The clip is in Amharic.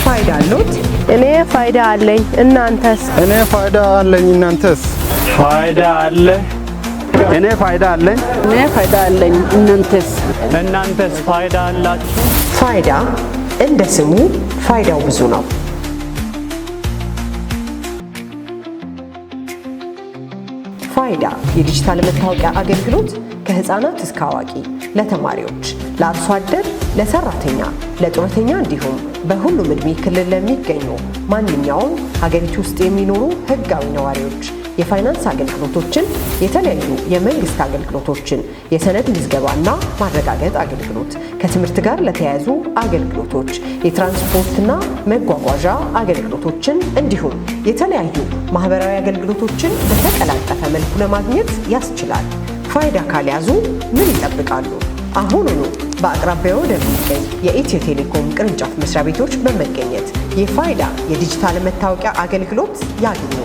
ፋይዳ አለዎት? እኔ ፋይዳ አለኝ። እናንተስ? እኔ ፋይዳ አለኝ። እናንተስ? ፋይዳ አለ። እኔ ፋይዳ አለኝ። እኔ ፋይዳ አለኝ። እናንተስ? እናንተስ ፋይዳ አላችሁ? ፋይዳ እንደ ስሙ ፋይዳው ብዙ ነው። ፋይዳ የዲጂታል መታወቂያ አገልግሎት ከህፃናት እስከ አዋቂ፣ ለተማሪዎች፣ ለአርሶ አደር፣ ለሰራተኛ፣ ለጡረተኛ እንዲሁም በሁሉም ዕድሜ ክልል ለሚገኙ ማንኛውም ሀገሪቱ ውስጥ የሚኖሩ ህጋዊ ነዋሪዎች የፋይናንስ አገልግሎቶችን፣ የተለያዩ የመንግስት አገልግሎቶችን፣ የሰነድ ምዝገባና ማረጋገጥ አገልግሎት፣ ከትምህርት ጋር ለተያያዙ አገልግሎቶች፣ የትራንስፖርትና መጓጓዣ አገልግሎቶችን እንዲሁም የተለያዩ ማህበራዊ አገልግሎቶችን በተቀላጠፈ መልኩ ለማግኘት ያስችላል። ፋይዳ ካልያዙ ምን ይጠብቃሉ? አሁኑኑ በአቅራቢያው ወደሚገኝ የኢትዮ ቴሌኮም ቅርንጫፍ መስሪያ ቤቶች በመገኘት የፋይዳ የዲጂታል መታወቂያ አገልግሎት ያግኙ።